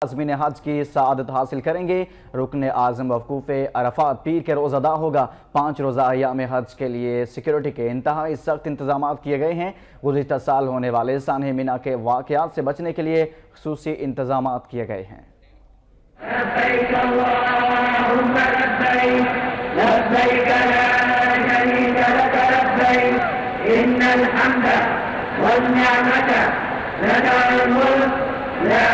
عازمین حج کی سعادت حاصل کریں گے۔ رکن اعظم وقوف عرفات پیر کے روز ادا ہوگا۔ 5 روزہ ایام حج کے لیے سیکیورٹی کے انتہائی سخت انتظامات کیے گئے ہیں۔ گزشتہ سال ہونے والے سانحہ مینا کے واقعات سے بچنے کے لیے خصوصی انتظامات کیے گئے ہیں۔ لبیک اللہم لبیک لبیک لا شریک لک لبیک ان الحمد والنعمت لک الملک لا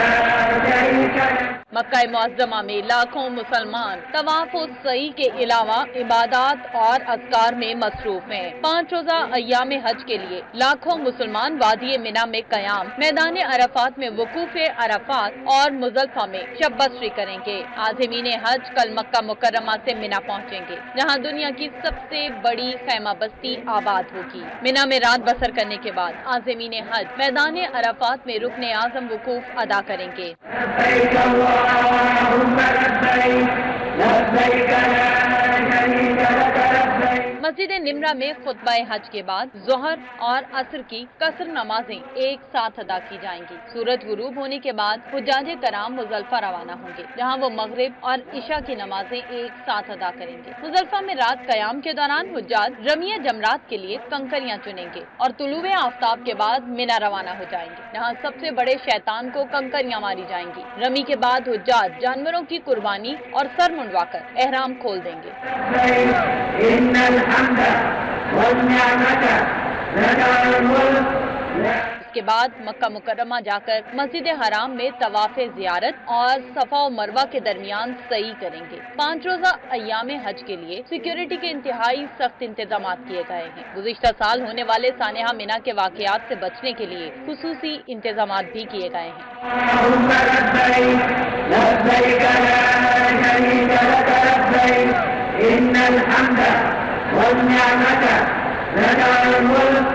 شریک لک۔ مکہ معظمہ میں لاکھوں مسلمان طواف و سعی کے علاوہ عبادات اور اذکار میں مصروف ہیں۔ 5 روزہ ایام حج کے لیے لاکھوں مسلمان وادی مینا میں قیام، میدان عرفات میں وقوف عرفات اور مزدلفہ میں شب بسری کریں گے۔ عازمین حج کل مکہ مکرمہ سے مینا پہنچیں گے، جہاں دنیا کی سب سے بڑی خیمہ بستی آباد ہوگی۔ مینا میں رات بسر کرنے کے بعد عازمین حج میدان عرفات میں رکن اعظم وقوف ادا کریں گے۔ اللہم لبیک لبیک لا شریک لک لبیک۔ مسجد نمرہ میں خطبہ حج کے بعد ظہر اور عصر کی قصر نمازیں ایک ساتھ ادا کی جائیں گی۔ سورج غروب ہونے کے بعد حجاج کرام مزدلفہ روانہ ہوں گے، جہاں وہ مغرب اور عشاء کی نمازیں ایک ساتھ ادا کریں گے۔ مزدلفہ میں رات قیام کے دوران حجاج رمیہ جمرات کے لیے کنکریاں چنیں گے اور طلوع آفتاب کے بعد مینا روانہ ہو جائیں گے، جہاں سب سے بڑے شیطان کو کنکریاں ماری جائیں گی۔ رمی کے بعد حجاج جانوروں کی قربانی اور سر منڈوا کر احرام کھول دیں گے۔ ان الحمد والنعمت لک الملک۔ اس کے بعد مکہ مکرمہ جا کر مسجد حرام میں طواف زیارت اور صفا و مروہ کے درمیان سعی کریں گے۔ 5 روزہ ایام حج کے لیے سیکیورٹی کے انتہائی سخت انتظامات کیے گئے ہیں۔ گزشتہ سال ہونے والے سانحہ مینا کے واقعات سے بچنے کے لیے خصوصی انتظامات بھی کیے گئے ہیں۔ اللہم لبیک لبیک لا شریک لک لبیک ان الحمد والنعمت لک الملک